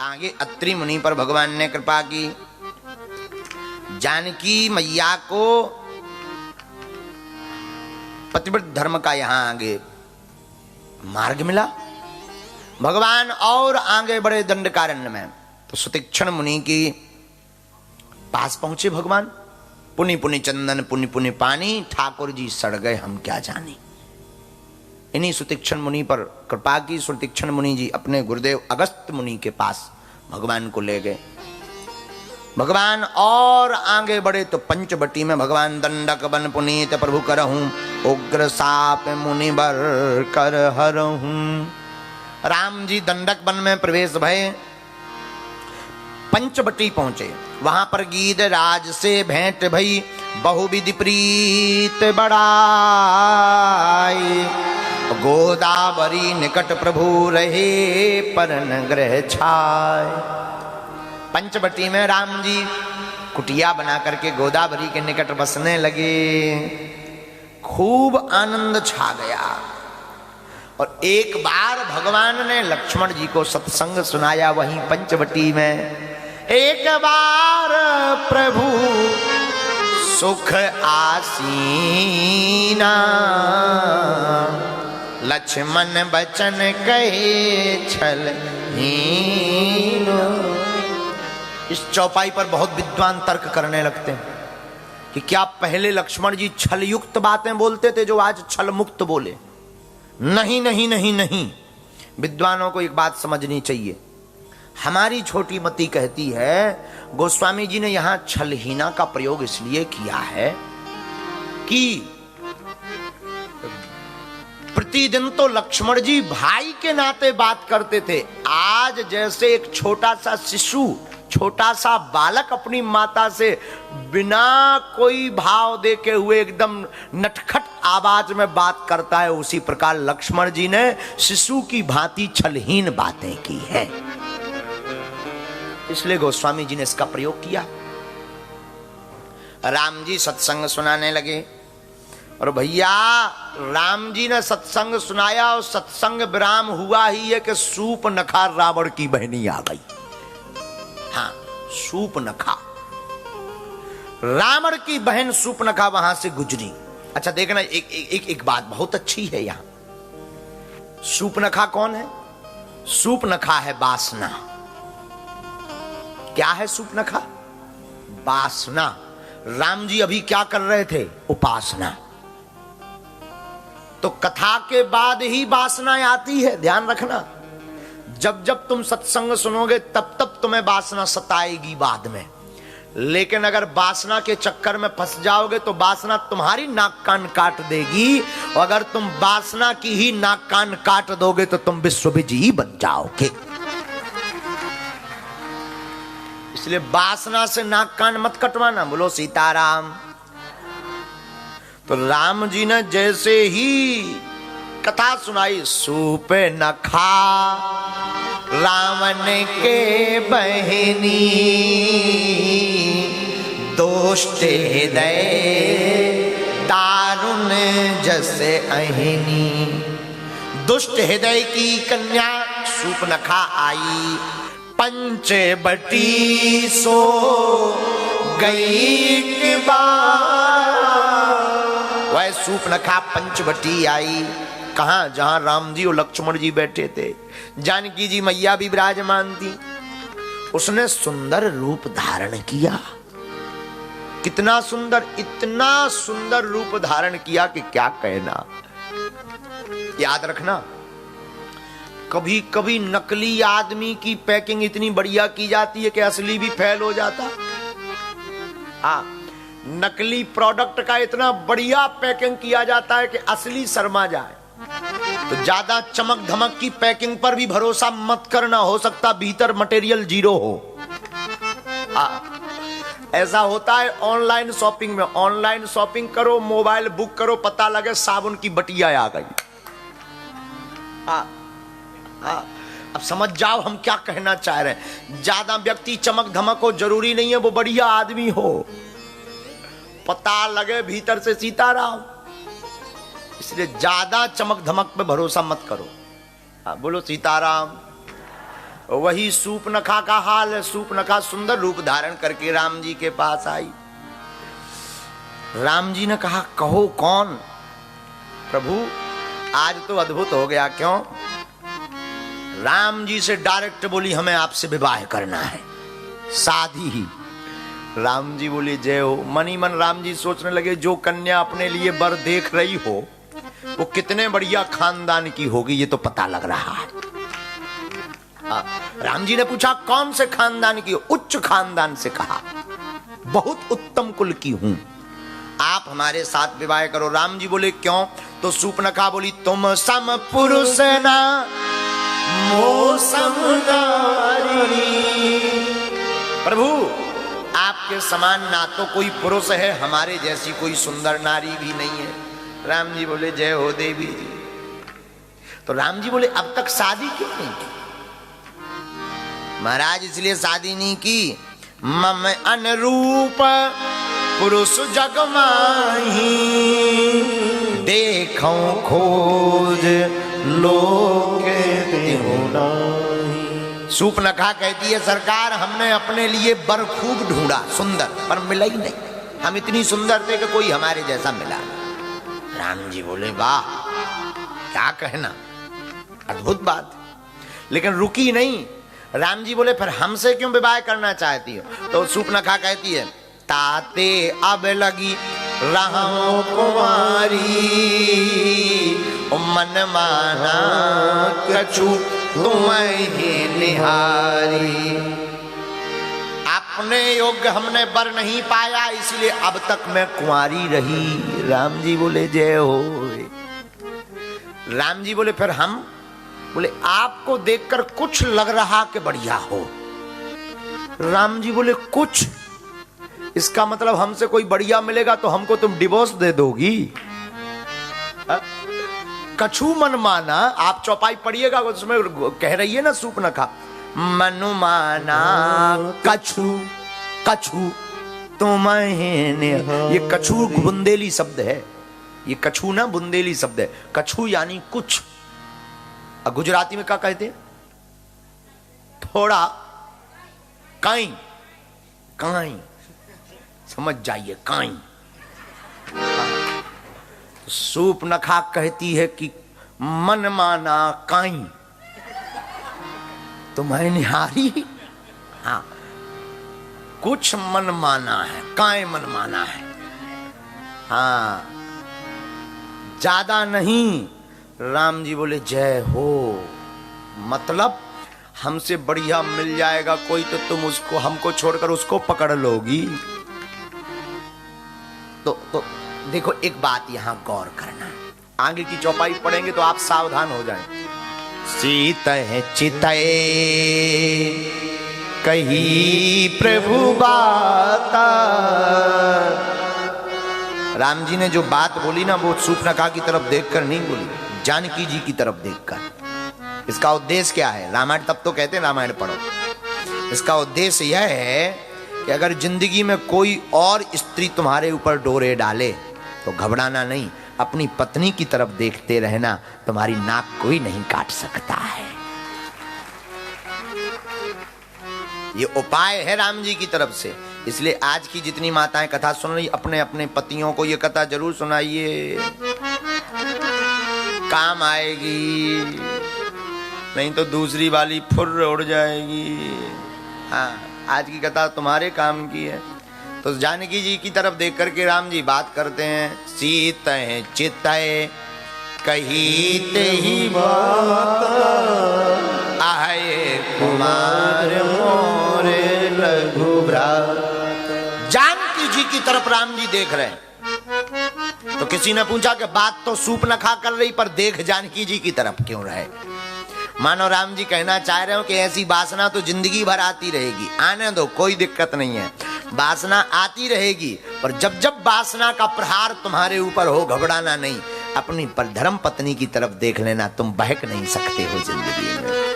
आगे अत्रि मुनि पर भगवान ने कृपा की। जानकी मैया को पतिव्रत धर्म का यहां आगे मार्ग मिला। भगवान और आगे बढ़े दंडकारण्य में, तो सुतीक्ष्ण मुनि की पास पहुंचे भगवान। पुनि पुनि चंदन पुनि पुनि पानी, ठाकुर जी सड़ गए हम क्या जाने। इन्हीं सुतीक्ष्ण मुनि पर कृपा की। सुतीक्ष्ण मुनि जी अपने गुरुदेव अगस्त मुनि के पास भगवान को ले गए। भगवान और आगे बढ़े तो पंचवटी में भगवान दंडक बन पुनीत प्रभु करहूं, उग्र साप मुनि बर कर हरहूं। राम जी दंडक वन में प्रवेश भये, पंचवटी पहुंचे। वहां पर गीध राज से भेंट भई, बहुविधि प्रीत बढ़ाई। गोदावरी निकट प्रभु रहे, परन ग्रह छाय। पंचवटी में राम जी कुटिया बना करके गोदावरी के निकट बसने लगे। खूब आनंद छा गया। और एक बार भगवान ने लक्ष्मण जी को सत्संग सुनाया वहीं पंचवटी में। एक बार प्रभु सुख आसीना, लक्ष्मण बचन कहे छल हीन। इस चौपाई पर बहुत विद्वान तर्क करने लगते हैं कि क्या पहले लक्ष्मण जी छल युक्त बातें बोलते थे जो आज छल मुक्त बोले? नहीं नहीं नहीं नहीं, विद्वानों को एक बात समझनी चाहिए। हमारी छोटी मति कहती है गोस्वामी जी ने यहां छलहीना का प्रयोग इसलिए किया है कि प्रतिदिन तो लक्ष्मण जी भाई के नाते बात करते थे। आज जैसे एक छोटा सा शिशु, छोटा सा बालक अपनी माता से बिना कोई भाव देके हुए एकदम नटखट आवाज में बात करता है, उसी प्रकार लक्ष्मण जी ने शिशु की भांति छलहीन बातें की है। इसलिए गोस्वामी जी ने इसका प्रयोग किया। राम जी सत्संग सुनाने लगे। और भैया राम जी ने सत्संग सुनाया और सत्संग विराम हुआ ही है कि सूपनखा रावण की बहनी आ गई। हाँ, सूपनखा रावण की बहन सूपनखा वहां से गुजरी। अच्छा देखना, एक बात बहुत अच्छी है यहां। सूपनखा कौन है? सूपनखा है वासना। क्या है सूपनखा? वासना। राम जी अभी क्या कर रहे थे? उपासना। तो कथा के बाद ही वासना आती है, ध्यान रखना। जब जब तुम सत्संग सुनोगे तब तब तुम्हें वासना सताएगी बाद में। लेकिन अगर वासना के चक्कर में फंस जाओगे तो वासना तुम्हारी नाक कान काट देगी। और अगर तुम वासना की ही नाक कान काट दोगे तो तुम विश्व विजयी बन जाओगे। इसलिए वासना से नाक कान मत कटवाना। बोलो सीताराम। तो राम जी ने जैसे ही कथा सुनाई, सूपे नखा रावण के बहनी, दोष्ट हृदय दारुण जैसे अहिनी। दुष्ट हृदय की कन्या सूपनखा आई, पंचवटी सो गई के बाद। वह सूपनखा पंचवटी आई। कहां? जहां राम जी और लक्ष्मण जी बैठे थे। जानकी जी मैया भी विराजमान थी। उसने सुंदर रूप धारण किया। कितना सुंदर, इतना सुंदर रूप धारण किया कि क्या कहना। याद रखना, कभी कभी नकली आदमी की पैकिंग इतनी बढ़िया की जाती है कि असली भी फेल हो जाता। हाँ, नकली प्रोडक्ट का इतना बढ़िया पैकिंग किया जाता है कि असली शर्मा जाए। तो ज्यादा चमक धमक की पैकिंग पर भी भरोसा मत करना, हो सकता भीतर मटेरियल जीरो हो। ऐसा होता है ऑनलाइन शॉपिंग में। ऑनलाइन शॉपिंग करो, मोबाइल बुक करो, पता लगे साबुन की बटिया आ गई। अब समझ जाओ हम क्या कहना चाह रहे हैं। ज्यादा व्यक्ति चमक धमक हो जरूरी नहीं है वो बढ़िया आदमी हो। पता लगे भीतर से सीताराम। इसलिए ज्यादा चमक धमक पे भरोसा मत करो। बोलो सीताराम। वही सूपनखा का हाल है। सूपनखा सुंदर रूप धारण करके राम जी के पास आई। राम जी ने कहा, कहो कौन? प्रभु आज तो अद्भुत हो गया। क्यों? राम जी से डायरेक्ट बोली, हमें आपसे विवाह करना है, शादी ही। राम जी बोले, जय हो। मन ही मन राम जी सोचने लगे, जो कन्या अपने लिए वर देख रही हो वो कितने बढ़िया खानदान की होगी, ये तो पता लग रहा है। राम जी ने पूछा, कौन से खानदान की? उच्च खानदान से कहा, बहुत उत्तम कुल की हूं, आप हमारे साथ विवाह करो। राम जी बोले, क्यों? तो सूपनखा बोली, तुम सम पुरुष ना मो सम नारी। प्रभु आपके समान ना तो कोई पुरुष है, हमारे जैसी कोई सुंदर नारी भी नहीं है। राम जी बोले, जय हो देवी जी। तो राम जी बोले, अब तक शादी क्यों नहीं की? महाराज इसलिए शादी नहीं की, मम अनुरूप पुरुष जग माही, देखो खोज लोक तिहु नाही। सूपनखा कहती है, सरकार हमने अपने लिए वर खूब ढूंढा सुंदर, पर मिला ही नहीं। हम इतनी सुंदर थे कि कोई हमारे जैसा मिला। राम जी बोले, वाह क्या कहना, अद्भुत बात। लेकिन रुकी नहीं। राम जी बोले, फिर हमसे क्यों विवाह करना चाहती हो? तो सूपनखा कहती है, ताते अब लगी रहूं कुमारी, मन माना कछु तुम्हें निहारी। अपने योग्य हमने वर नहीं पाया, इसलिए अब तक मैं कुंवारी रही। राम जी बोले, जय हो। राम जी बोले, फिर हम? बोले, आपको देखकर कुछ लग रहा कि बढ़िया हो। राम जी बोले, कुछ? इसका मतलब हमसे कोई बढ़िया मिलेगा तो हमको तुम डिवोर्स दे दोगी? कछु मन माना, आप चौपाई पढ़िएगा, उसमें कह रही है ना सूपनखा, मनु माना कछु कछु तुम्हें। ये कछु बुंदेली शब्द है, ये कछु ना बुंदेली शब्द है। कछु यानी कुछ। गुजराती में क्या कहते हैं? थोड़ा, काई, काई, समझ जाइए, काई। सूपनखा कहती है कि मन माना काई तुम्हें निहारी। हाँ, कुछ मन माना है, काई मन माना है। हाँ, ज्यादा नहीं। राम जी बोले, जय हो। मतलब हमसे बढ़िया मिल जाएगा कोई तो तुम उसको, हमको छोड़कर उसको पकड़ लोगी। तो देखो, एक बात यहां गौर करना, आगे की चौपाई पढ़ेंगे तो आप सावधान हो जाएं। सीत है चितए कही प्रभु बाता। राम जी ने जो बात बोली ना, वो सूपनखा की तरफ देखकर नहीं बोली, जानकी जी की तरफ देखकर। इसका उद्देश्य क्या है? रामायण तब तो कहते हैं रामायण पढ़ो। इसका उद्देश्य यह है कि अगर जिंदगी में कोई और स्त्री तुम्हारे ऊपर डोरे डाले तो घबराना नहीं, अपनी पत्नी की तरफ देखते रहना, तुम्हारी नाक कोई नहीं काट सकता है। ये उपाय है राम जी की तरफ से। इसलिए आज की जितनी माताएं कथा सुन रही, अपने अपने पतियों को ये कथा जरूर सुनाइए, काम आएगी, नहीं तो दूसरी वाली फुर्र उड़ जाएगी। हाँ, आज की कथा तुम्हारे काम की है। तो जानकी जी की तरफ देख करके राम जी बात करते हैं, सीत है चितय कही ते ही बात, आए कुमार मोरे लघु भ्रात। जानकी जी की तरफ राम जी देख रहे हैं। तो किसी ने पूछा कि बात तो सूपनखा कर रही, पर देख जानकी जी की तरफ क्यों रहे? मानो राम जी कहना चाह रहे हो कि ऐसी वासना तो जिंदगी भर आती रहेगी, आने दो, कोई दिक्कत नहीं है, वासना आती रहेगी, पर जब जब वासना का प्रहार तुम्हारे ऊपर हो, घबराना नहीं, अपनी धर्म पत्नी की तरफ देख लेना, तुम बहक नहीं सकते हो जिंदगी में।